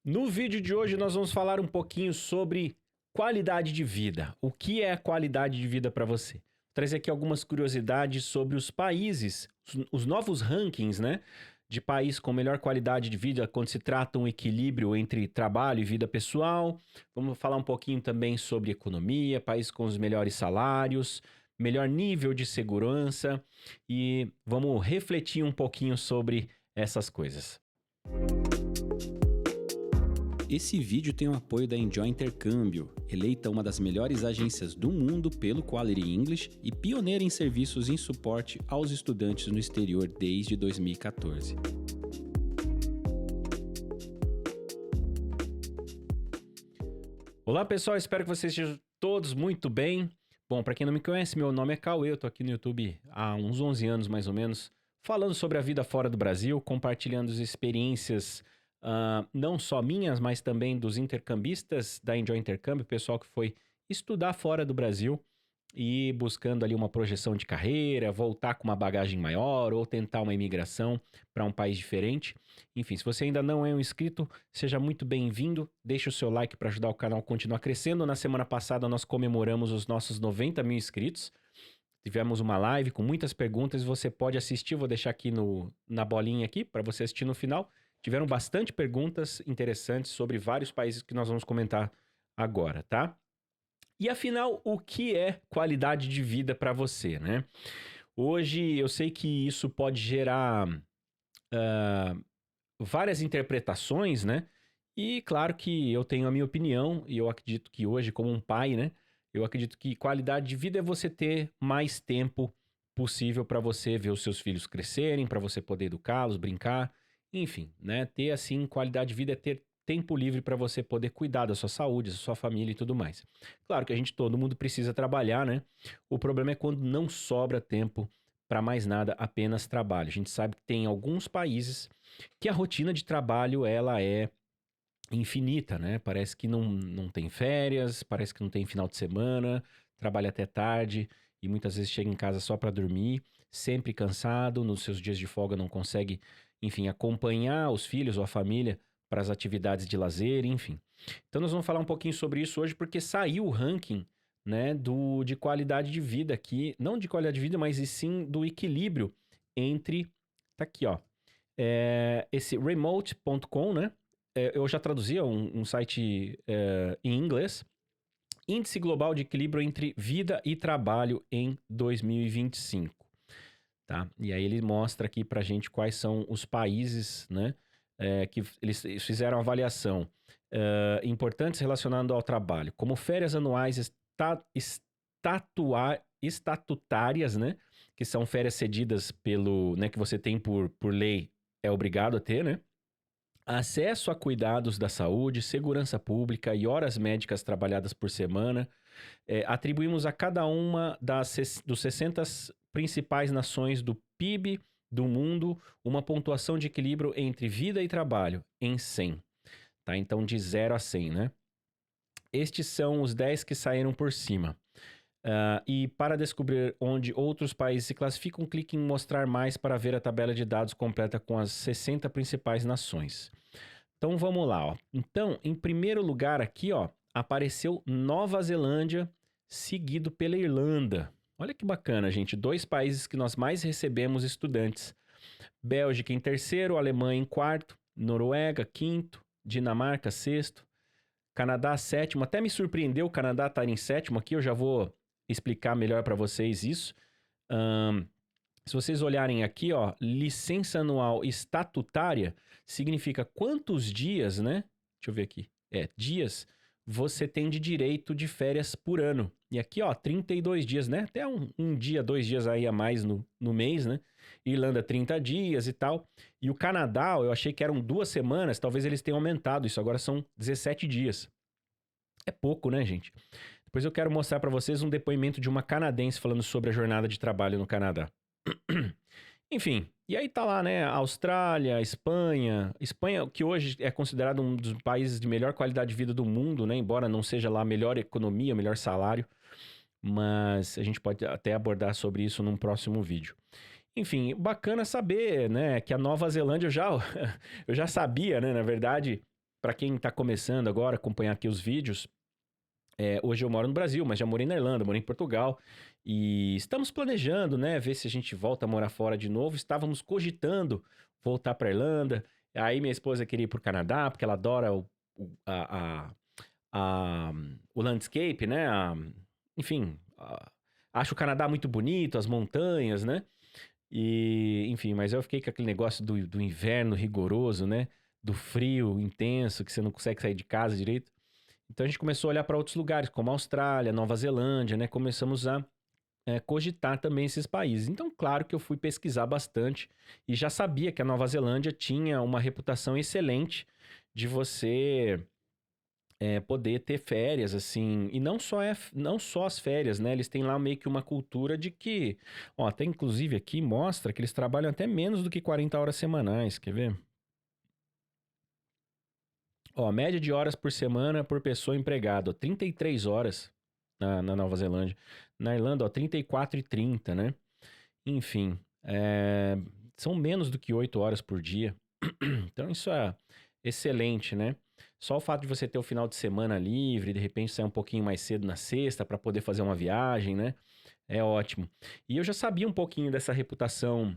No vídeo de hoje nós vamos falar um pouquinho sobre qualidade de vida. O que é qualidade de vida para você? Vou trazer aqui algumas curiosidades sobre os países, os novos rankings, né? De país com melhor qualidade de vida quando se trata um equilíbrio entre trabalho e vida pessoal. Vamos falar um pouquinho também sobre economia, país com os melhores salários, melhor nível de segurança e vamos refletir um pouquinho sobre essas coisas. Esse vídeo tem o apoio da Enjoy Intercâmbio, eleita uma das melhores agências do mundo pelo Quality English e pioneira em serviços em suporte aos estudantes no exterior desde 2014. Olá pessoal, espero que vocês estejam todos muito bem. Bom, para quem não me conhece, meu nome é Cauê, eu tô aqui no YouTube há uns 11 anos mais ou menos, falando sobre a vida fora do Brasil, compartilhando as experiências não só minhas, mas também dos intercambistas da Enjoy Intercâmbio, pessoal que foi estudar fora do Brasil e buscando ali uma projeção de carreira, voltar com uma bagagem maior ou tentar uma imigração para um país diferente. Enfim, se você ainda não é um inscrito, seja muito bem-vindo. Deixe o seu like para ajudar o canal a continuar crescendo. Na semana passada nós comemoramos os nossos 90 mil inscritos. Tivemos uma live com muitas perguntas, você pode assistir, vou deixar aqui na bolinha aqui para você assistir no final. Tiveram bastante perguntas interessantes sobre vários países que nós vamos comentar agora, tá? E afinal, o que é qualidade de vida para você, né? Hoje eu sei que isso pode gerar várias interpretações, né? E claro que eu tenho a minha opinião e eu acredito que hoje, como um pai, né? Eu acredito que qualidade de vida é você ter mais tempo possível para você ver os seus filhos crescerem, para você poder educá-los, brincar. Enfim, né? Ter assim qualidade de vida é ter tempo livre para você poder cuidar da sua saúde, da sua família e tudo mais. Claro que todo mundo precisa trabalhar, né? O problema é quando não sobra tempo para mais nada, apenas trabalho. A gente sabe que tem alguns países que a rotina de trabalho ela é infinita, né? Parece que não tem férias, parece que não tem final de semana, trabalha até tarde e muitas vezes chega em casa só para dormir, sempre cansado, nos seus dias de folga não consegue, enfim, acompanhar os filhos ou a família para as atividades de lazer, enfim. Então nós vamos falar um pouquinho sobre isso hoje porque saiu o ranking, né, de qualidade de vida aqui, não de qualidade de vida, mas e sim do equilíbrio entre, tá aqui ó, esse remote.com, né, eu já traduzia um site em inglês, Índice Global de Equilíbrio entre Vida e Trabalho em 2025. Tá? E aí ele mostra aqui pra gente quais são os países, né, que eles fizeram avaliação importantes relacionados ao trabalho, como férias anuais estatutárias, né, que são férias cedidas pelo, né, que você tem por lei, é obrigado a ter, né? Acesso a cuidados da saúde, segurança pública e horas médicas trabalhadas por semana. Atribuímos a cada uma dos 60 principais nações do PIB do mundo uma pontuação de equilíbrio entre vida e trabalho em 100. Tá? Então, de 0 a 100, né? Estes são os 10 que saíram por cima. E para descobrir onde outros países se classificam, clique em mostrar mais para ver a tabela de dados completa com as 60 principais nações. Então vamos lá, ó. Então, em primeiro lugar aqui, ó, apareceu Nova Zelândia, seguido pela Irlanda. Olha que bacana, gente. 2 países que nós mais recebemos estudantes. Bélgica em terceiro, Alemanha em quarto, Noruega quinto, Dinamarca sexto, Canadá sétimo. Até me surpreendeu o Canadá estar em sétimo aqui, eu já vou explicar melhor para vocês isso. Se vocês olharem aqui, ó, licença anual estatutária significa quantos dias, né? Deixa eu ver aqui. Dias você tem de direito de férias por ano. E aqui, ó, 32 dias, né? Até um dia, 2 dias aí a mais no mês, né? Irlanda, 30 dias e tal. E o Canadá, eu achei que eram 2 semanas, talvez eles tenham aumentado isso, agora são 17 dias. É pouco, né, gente? Depois eu quero mostrar para vocês um depoimento de uma canadense falando sobre a jornada de trabalho no Canadá. Enfim, e aí tá lá, né, Austrália, Espanha, que hoje é considerado um dos países de melhor qualidade de vida do mundo, né, embora não seja lá a melhor economia, melhor salário, mas a gente pode até abordar sobre isso num próximo vídeo. Enfim, bacana saber, né, que a Nova Zelândia eu já sabia, né, na verdade, para quem tá começando agora, acompanhar aqui os vídeos, hoje eu moro no Brasil, mas já morei na Irlanda, morei em Portugal. E estamos planejando, né? Ver se a gente volta a morar fora de novo. Estávamos cogitando voltar pra Irlanda. Aí minha esposa queria ir pro Canadá, porque ela adora o landscape, né? Enfim, acho o Canadá muito bonito, as montanhas, né? E, enfim, mas eu fiquei com aquele negócio do inverno rigoroso, né? Do frio intenso, que você não consegue sair de casa direito. Então a gente começou a olhar para outros lugares, como a Austrália, Nova Zelândia, né? Começamos a cogitar também esses países. Então, claro que eu fui pesquisar bastante e já sabia que a Nova Zelândia tinha uma reputação excelente de você poder ter férias, assim, e não só as férias, né? Eles têm lá meio que uma cultura de que, ó, até inclusive aqui mostra que eles trabalham até menos do que 40 horas semanais, quer ver? Ó, média de horas por semana por pessoa empregada, ó, 33 horas na Nova Zelândia. Na Irlanda, ó, 34 e 30, né? Enfim, são menos do que 8 horas por dia. Então isso é excelente, né? Só o fato de você ter o final de semana livre, de repente sair um pouquinho mais cedo na sexta para poder fazer uma viagem, né? É ótimo. E eu já sabia um pouquinho dessa reputação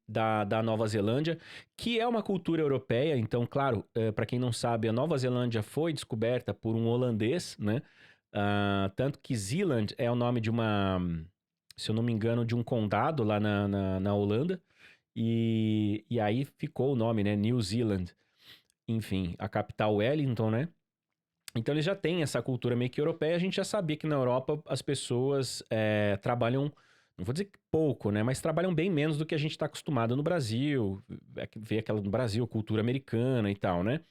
da Nova Zelândia, que é uma cultura europeia. Então, claro, para quem não sabe, a Nova Zelândia foi descoberta por um holandês, né? Tanto que Zeeland é o nome de uma, se eu não me engano, de um condado lá na Holanda. E aí ficou o nome, né? New Zealand. Enfim, a capital Wellington, né? Então eles já têm essa cultura meio que europeia. A gente já sabia que na Europa as pessoas trabalham, não vou dizer que pouco, né? Mas trabalham bem menos do que a gente está acostumado no Brasil. Ver aquela no Brasil, cultura americana e tal, né?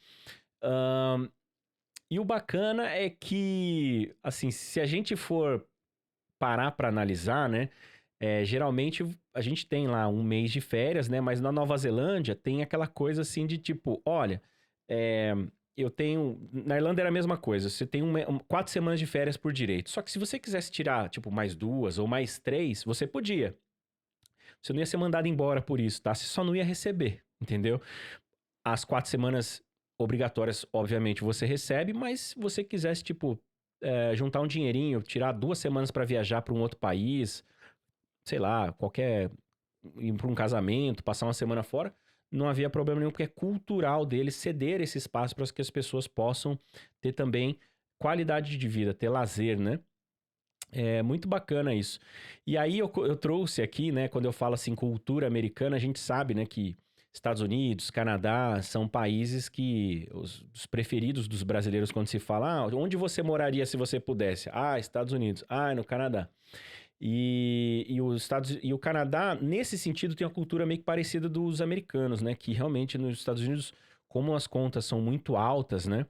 E o bacana é que, assim, se a gente for parar para analisar, né? Geralmente a gente tem lá um mês de férias, né? Mas na Nova Zelândia tem aquela coisa assim de tipo, olha, eu tenho. Na Irlanda era a mesma coisa, você tem 4 semanas de férias por direito. Só que se você quisesse tirar, tipo, mais 2 ou mais 3, você podia. Você não ia ser mandado embora por isso, tá? Você só não ia receber, entendeu? As 4 semanas obrigatórias, obviamente, você recebe, mas se você quisesse, tipo, juntar um dinheirinho, tirar 2 semanas para viajar para um outro país, sei lá, ir para um casamento, passar uma semana fora, não havia problema nenhum, porque é cultural deles ceder esse espaço para que as pessoas possam ter também qualidade de vida, ter lazer, né? É muito bacana isso. E aí eu trouxe aqui, né, quando eu falo assim, cultura americana, a gente sabe, né, que Estados Unidos, Canadá, são países que os preferidos dos brasileiros quando se fala, onde você moraria se você pudesse? Estados Unidos. No Canadá. E o Canadá, nesse sentido, tem uma cultura meio que parecida dos americanos, né? Que realmente nos Estados Unidos, como as contas são muito altas, né?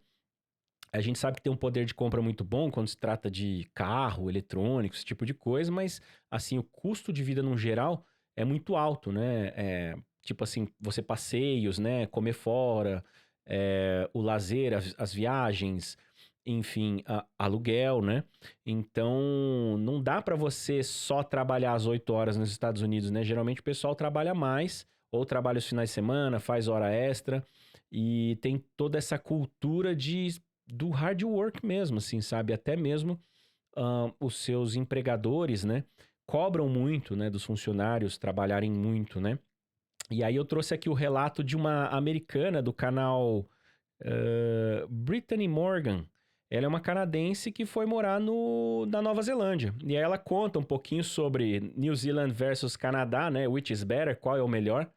A gente sabe que tem um poder de compra muito bom quando se trata de carro, eletrônicos, esse tipo de coisa, mas, assim, o custo de vida no geral é muito alto, né? Tipo assim, você passeios, né? Comer fora, o lazer, as viagens, enfim, aluguel, né? Então, não dá para você só trabalhar as 8 horas nos Estados Unidos, né? Geralmente o pessoal trabalha mais, ou trabalha os finais de semana, faz hora extra, e tem toda essa cultura do hard work mesmo, assim, sabe? Até mesmo os seus empregadores, né? Cobram muito, né? Dos funcionários trabalharem muito, né? E aí eu trouxe aqui o relato de uma americana do canal Brittany Morgan. Ela é uma canadense que foi morar na Nova Zelândia. E aí ela conta um pouquinho sobre New Zealand versus Canadá, né? Which is better? Qual é o melhor?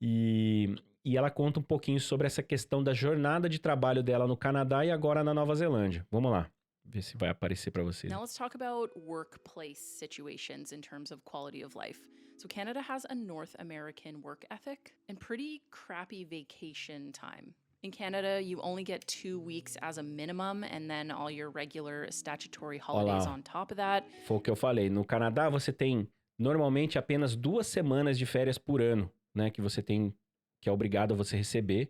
E ela conta um pouquinho sobre essa questão da jornada de trabalho dela no Canadá e agora na Nova Zelândia. Vamos lá, ver se vai aparecer para vocês. Now let's talk about workplace situations in terms of quality of life. So Canada has a North American work ethic and pretty crappy vacation time. In Canada, you only get 2 weeks as a minimum and then all your regular statutory holidays on top of that. Foi o que eu falei. No Canadá, você tem normalmente apenas 2 semanas de férias por ano, né? Que você tem, que é obrigado a você receber,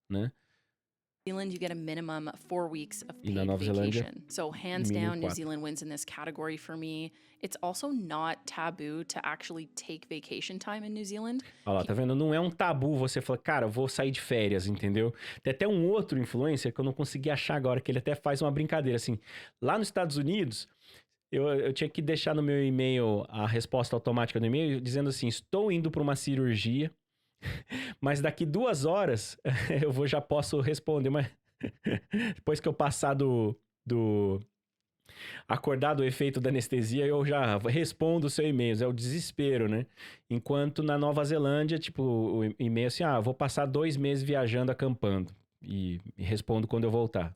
né? Zealand, you get a minimum 4 weeks of E na paid Nova Zelândia, vacation. So hands mínimo down, New 4. Zealand wins in this category for me. It's also not taboo to actually take vacation time in New Zealand. Olha lá, tá vendo? Não é um tabu você falar, cara, eu vou sair de férias, entendeu? Tem até um outro influencer que eu não consegui achar agora, que ele até faz uma brincadeira, assim. Lá nos Estados Unidos, eu tinha que deixar no meu e-mail a resposta automática do e-mail, dizendo assim, estou indo para uma cirurgia, mas daqui 2 horas já posso responder, mas depois que eu passar acordar do efeito da anestesia, eu já respondo o seu e-mail. É o desespero, né? Enquanto na Nova Zelândia, tipo, o e-mail assim, vou passar 2 meses viajando, acampando. E respondo quando eu voltar.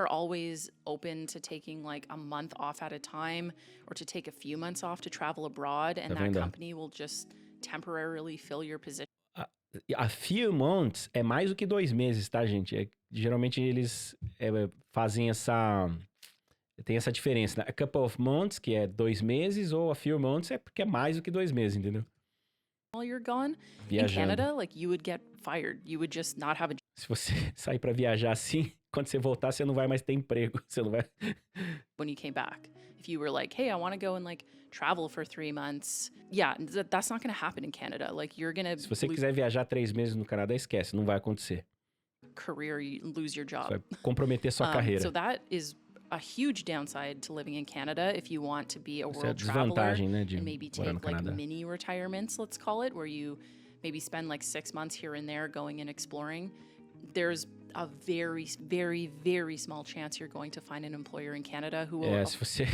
Are always open to taking like a month off at a time or to take a few months off to travel abroad, and Tá that vendo? company will just temporarily fill your position. A few months é mais do que 2 meses, tá, gente? Geralmente eles fazem tem essa diferença, né? A couple of months, que é 2 meses, ou a few months é porque é mais do que 2 meses, entendeu? While you're gone. In Viajando. Canada, like you would get fired. You would just not have a Se você sair pra viajar assim, quando você voltar, você não vai mais ter emprego. Você não vai... when you came back. If you were like, hey, I want to go and like travel for 3 months, yeah, that's not going to happen in Canada. Like you're going Se to você lose quiser viajar 3 meses no Canadá, esquece, não vai acontecer. career, you lose your Você job. vai comprometer sua carreira. So that is a huge downside to living in Canada if you want to be a Essa é a world traveler desvantagem, né, de and maybe morar no take like Canadá. mini retirements, let's call it, where you maybe spend like 6 months here and there going and exploring. There's a very, very, very small chance you're going to find an employer in Canada who will Se você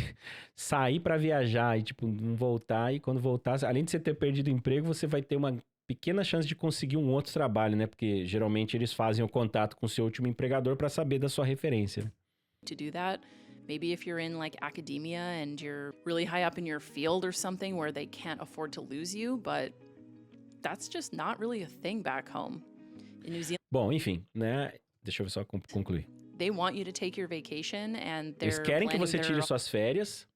sair pra viajar e, tipo, não voltar, e quando voltar, além de você ter perdido o emprego, você vai ter uma pequena chance de conseguir um outro trabalho, né? Porque geralmente eles fazem o contato com o seu último empregador pra saber da sua referência, né? to do that. Maybe if you're in like academia and you're really high up in your field or something where they can't afford to lose you, but that's just not really a thing back home. In New Zealand, Bom, enfim, né? Deixa eu só concluir. they want you to take your vacation and Eles they're querem que planning você tire their suas férias.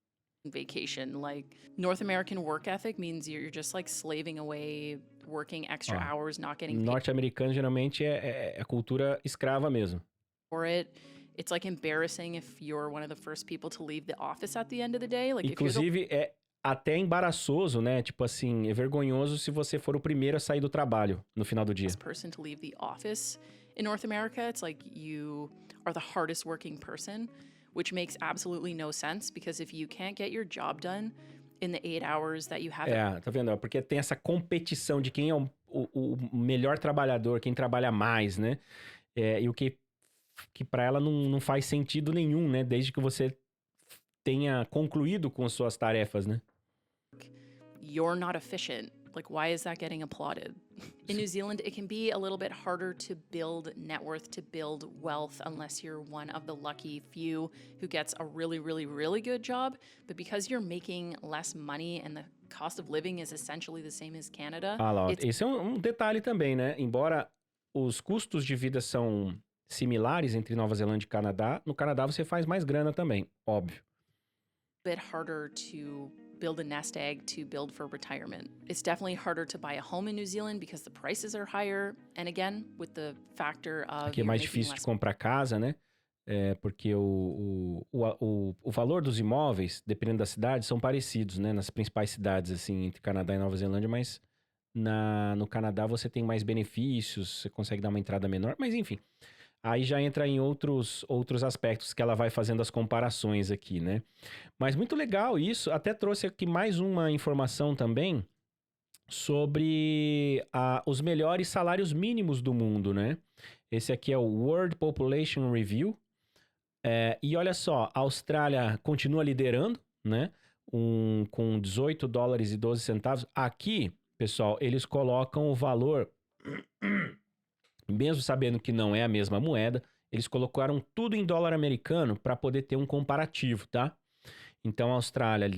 own vacation. Like North American work ethic means you're just like slaving away, working extra Ó, hours, not getting paid Norte-americano geralmente é a cultura escrava mesmo. for it. It's like embarrassing if you're one of the first people to leave the office at the end of the day. Like if you're the Inclusive, é até embaraçoso, né? Tipo assim, é vergonhoso se você for o primeiro a sair do trabalho no final do dia. last person to leave the office. In North America, it's like you are the hardest working person, which makes absolutely no sense because if you can't get your job done in the 8 hours that you have Tá vendo? Porque tem essa competição de quem é o melhor trabalhador, quem trabalha mais, né? E o que pra ela não faz sentido nenhum, né? Desde que você tenha concluído com as suas tarefas, né? you're not efficient. Like, why is that getting applauded? In New Zealand, it can be a little bit harder to build net worth, to build wealth, unless you're one of the lucky few who gets a really, really, really good job. But because you're making less money and the cost of living is essentially the same as Canada, Ah lá, ó, it's esse é um detalhe também, né? Embora os custos de vida são similares entre Nova Zelândia e Canadá, no Canadá você faz mais grana também, óbvio. a bit harder to build a nest egg to build for retirement. It's definitely harder to buy a home in New Zealand because the prices are higher. And again, with the factor of Aqui é you're mais making difícil de less comprar casa, né? Porque o valor dos imóveis, dependendo da cidade, são parecidos, né? Nas principais cidades, assim, entre Canadá e Nova Zelândia, mas no Canadá você tem mais benefícios, você consegue dar uma entrada menor, mas enfim. Aí já entra em outros aspectos que ela vai fazendo as comparações aqui, né? Mas muito legal isso. Até trouxe aqui mais uma informação também sobre os melhores salários mínimos do mundo, né? Esse aqui é o World Population Review. E olha só, a Austrália continua liderando, né? Com 18 dólares e 12 centavos. Aqui, pessoal, eles colocam o valor... Mesmo sabendo que não é a mesma moeda, eles colocaram tudo em dólar americano para poder ter um comparativo, tá? Então a Austrália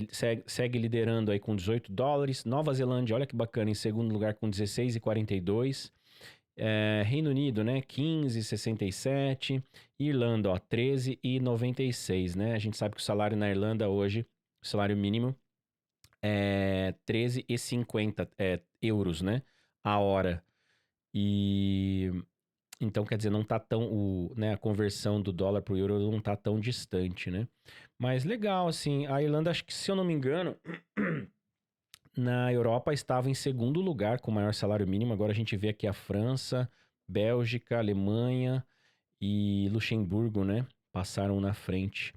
segue liderando aí com 18 dólares, Nova Zelândia, olha que bacana, em segundo lugar com 16,42, Reino Unido, né, 15,67, Irlanda, ó, 13,96, né? A gente sabe que o salário na Irlanda hoje, o salário mínimo é 13,50 euros, né, a hora. Então, quer dizer, não tá tão, né, a conversão do dólar pro euro não tá tão distante, né? Mas legal, assim, a Irlanda, acho que se eu não me engano, na Europa estava em segundo lugar com o maior salário mínimo. Agora a gente vê aqui a França, Bélgica, Alemanha e Luxemburgo, né? Passaram na frente.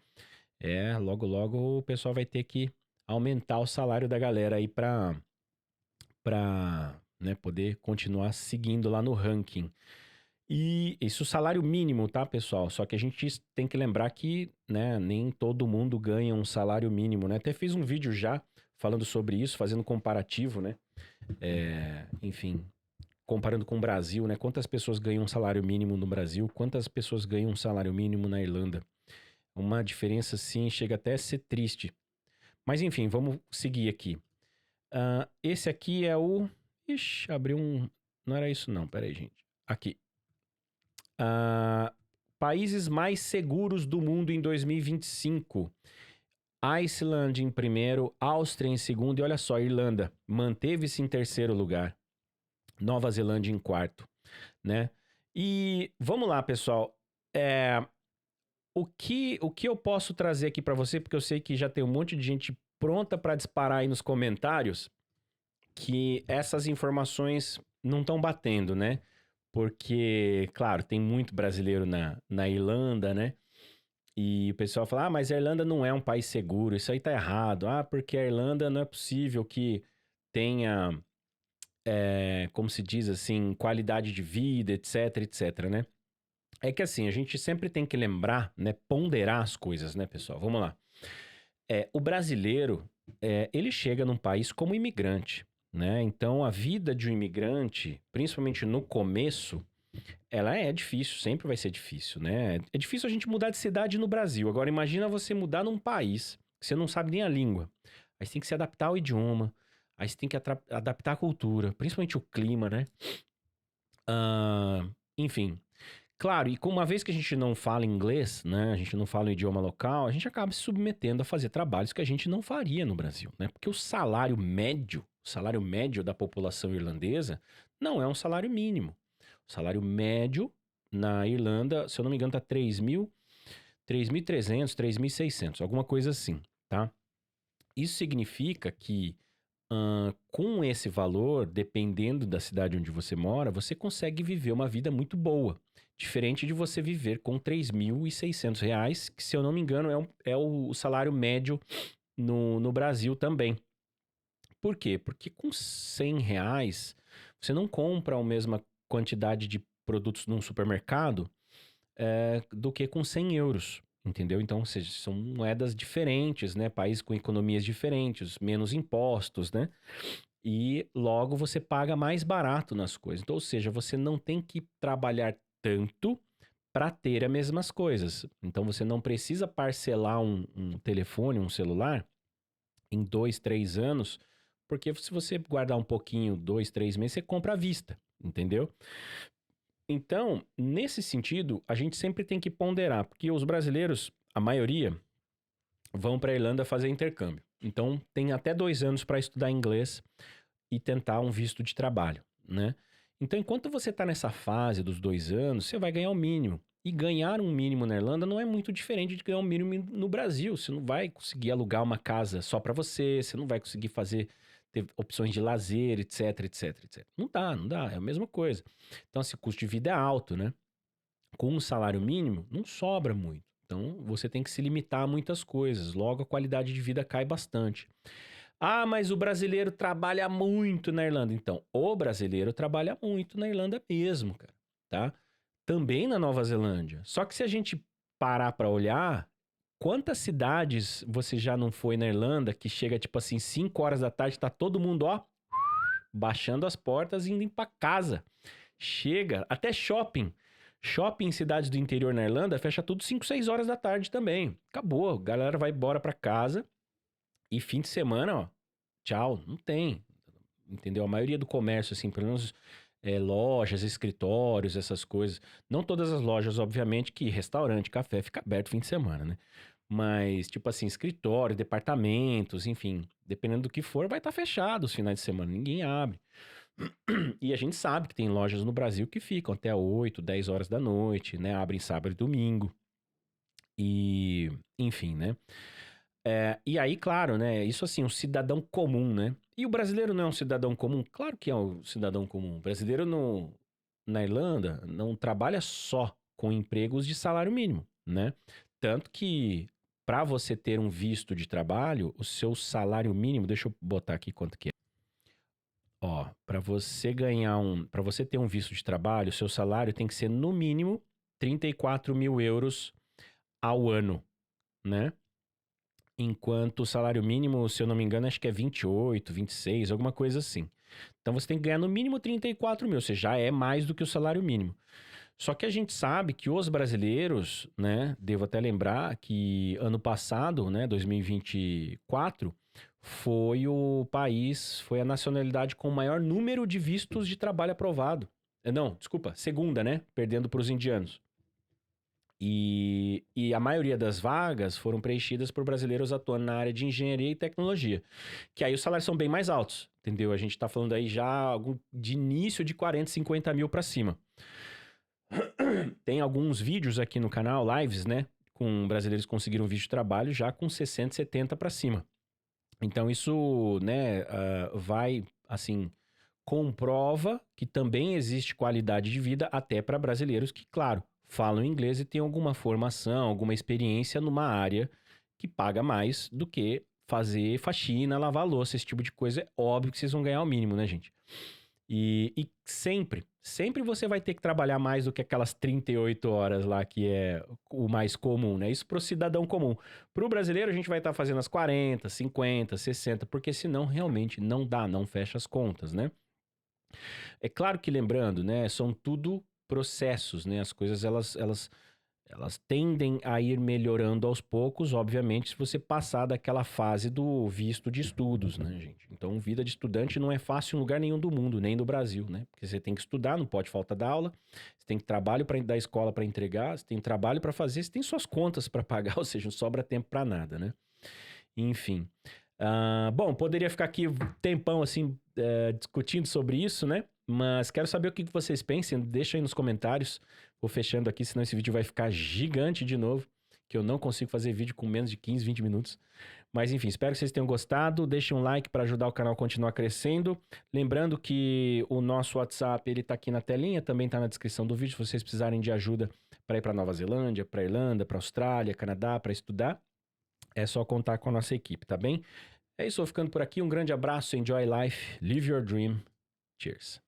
Logo, logo o pessoal vai ter que aumentar o salário da galera aí pra, né, poder continuar seguindo lá no ranking. E isso salário mínimo, tá, pessoal? Só que a gente tem que lembrar que, né, nem todo mundo ganha um salário mínimo, né? Até fiz um vídeo já falando sobre isso, fazendo comparativo, né? Enfim, comparando com o Brasil, né? Quantas pessoas ganham um salário mínimo no Brasil, quantas pessoas ganham um salário mínimo na Irlanda. Uma diferença, sim, chega até a ser triste. Mas enfim, vamos seguir aqui. Esse aqui é o... Ixi, abriu um... Não era isso não, peraí, gente. Aqui. Países mais seguros do mundo em 2025. Iceland em primeiro, Áustria em segundo e olha só, Irlanda manteve-se em terceiro lugar. Nova Zelândia em quarto, né? E vamos lá, pessoal. O que eu posso trazer aqui para você, porque eu sei que já tem um monte de gente pronta para disparar aí nos comentários, que essas informações não estão batendo, né? Porque, claro, tem muito brasileiro na Irlanda, né? E o pessoal fala, mas a Irlanda não é um país seguro, isso aí tá errado. Porque a Irlanda não é possível que tenha, como se diz assim, qualidade de vida, etc, etc, né? É que assim, a gente sempre tem que lembrar, né, ponderar as coisas, né, pessoal? Vamos lá. O brasileiro, ele chega num país como imigrante, né? Então, a vida de um imigrante, principalmente no começo, ela é difícil, sempre vai ser difícil, né? É difícil a gente mudar de cidade no Brasil. Agora, imagina você mudar num país que você não sabe nem a língua. Aí você tem que se adaptar ao idioma, aí você tem que adaptar a cultura, principalmente o clima, né? Enfim. Claro, e uma vez que a gente não fala inglês, né? A gente não fala o idioma local, a gente acaba se submetendo a fazer trabalhos que a gente não faria no Brasil, né? Porque o salário médio da população irlandesa não é um salário mínimo. O salário médio na Irlanda, se eu não me engano, tá 3.300, 3.600, alguma coisa assim, tá? Isso significa que com esse valor, dependendo da cidade onde você mora, você consegue viver uma vida muito boa. Diferente de você viver com R$ 3.600, que se eu não me engano é o salário médio no Brasil também. Por quê? Porque com R$ 100 você não compra a mesma quantidade de produtos num supermercado do que com 100 euros. Entendeu? Então, ou seja, são moedas diferentes, né? Países com economias diferentes, menos impostos, né? E logo você paga mais barato nas coisas. Então, ou seja, você não tem que trabalhar tanto para ter as mesmas coisas. Então, você não precisa parcelar um telefone, um celular em 2, 3 anos, porque se você guardar um pouquinho, 2, 3 meses, você compra à vista, entendeu? Então, nesse sentido, a gente sempre tem que ponderar, porque os brasileiros, a maioria, vão para a Irlanda fazer intercâmbio. Então, tem até 2 anos para estudar inglês e tentar um visto de trabalho, né? Então, enquanto você está nessa fase dos 2 anos, você vai ganhar o mínimo. E ganhar um mínimo na Irlanda não é muito diferente de ganhar um mínimo no Brasil. Você não vai conseguir alugar uma casa só para você, você não vai conseguir ter opções de lazer, etc, etc, etc. Não dá, é a mesma coisa. Então, esse custo de vida é alto, né? Com um salário mínimo, não sobra muito. Então, você tem que se limitar a muitas coisas. Logo, a qualidade de vida cai bastante. Mas o brasileiro trabalha muito na Irlanda. Então, o brasileiro trabalha muito na Irlanda mesmo, cara, tá? Também na Nova Zelândia. Só que se a gente parar pra olhar, quantas cidades você já não foi na Irlanda que chega, tipo assim, 5 horas da tarde, tá todo mundo, ó, baixando as portas e indo pra casa. Chega, até shopping. Shopping em cidades do interior na Irlanda fecha tudo 5, 6 horas da tarde também. Acabou, a galera vai embora pra casa e fim de semana, ó, tchau, não tem. Entendeu? A maioria do comércio, assim, pelo menos lojas, escritórios, essas coisas. Não todas as lojas, obviamente, que restaurante, café fica aberto fim de semana, né? Mas, tipo assim, escritório, departamentos, enfim, dependendo do que for, vai estar fechado os finais de semana, ninguém abre. E a gente sabe que tem lojas no Brasil que ficam até 8, 10 horas da noite, né? Abrem sábado e domingo. E, enfim, né? E aí, claro, né? Isso assim, um cidadão comum, né? E o brasileiro não é um cidadão comum? Claro que é um cidadão comum. O brasileiro na Irlanda não trabalha só com empregos de salário mínimo, né? Tanto que para você ter um visto de trabalho, o seu salário mínimo, deixa eu botar aqui quanto que é. Ó, para você ter um visto de trabalho, o seu salário tem que ser no mínimo 34 mil euros ao ano, né? Enquanto o salário mínimo, se eu não me engano, acho que é 28, 26, alguma coisa assim. Então você tem que ganhar no mínimo 34 mil, ou seja, já é mais do que o salário mínimo. Só que a gente sabe que os brasileiros, né, devo até lembrar que ano passado, né, 2024, foi a nacionalidade com o maior número de vistos de trabalho aprovado. Não, desculpa, segunda, né, perdendo para os indianos. E a maioria das vagas foram preenchidas por brasileiros atuando na área de engenharia e tecnologia. Que aí os salários são bem mais altos, entendeu? A gente tá falando aí já de início de 40, 50 mil para cima. Tem alguns vídeos aqui no canal, lives, né? Com brasileiros que conseguiram visto de trabalho já com 60, 70 para cima. Então isso, né, vai, assim, comprova que também existe qualidade de vida até para brasileiros que, claro, falam inglês e têm alguma formação, alguma experiência numa área que paga mais do que fazer faxina, lavar louça, esse tipo de coisa. É óbvio que vocês vão ganhar o mínimo, né, gente? E sempre você vai ter que trabalhar mais do que aquelas 38 horas lá, que é o mais comum, né? Isso pro cidadão comum. Pro brasileiro, a gente vai estar fazendo as 40, 50, 60, porque senão realmente não dá, não fecha as contas, né? É claro que lembrando, né, são tudo processos, né? As coisas elas tendem a ir melhorando aos poucos, obviamente, se você passar daquela fase do visto de estudos, né, gente? Então, vida de estudante não é fácil em lugar nenhum do mundo, nem do Brasil, né? Porque você tem que estudar, não pode faltar da aula, você tem trabalho da escola para entregar, você tem trabalho para fazer, você tem suas contas para pagar, ou seja, não sobra tempo para nada, né? Enfim. Bom, poderia ficar aqui um tempão assim discutindo sobre isso, né? Mas quero saber o que vocês pensam. Deixa aí nos comentários. Vou fechando aqui, senão esse vídeo vai ficar gigante de novo. Que eu não consigo fazer vídeo com menos de 15, 20 minutos. Mas enfim, espero que vocês tenham gostado. Deixem um like para ajudar o canal a continuar crescendo. Lembrando que o nosso WhatsApp ele tá aqui na telinha, também tá na descrição do vídeo. Se vocês precisarem de ajuda para ir para Nova Zelândia, para Irlanda, para Austrália, Canadá, para estudar, é só contar com a nossa equipe, tá bem? É isso, vou ficando por aqui. Um grande abraço, enjoy life, live your dream. Cheers.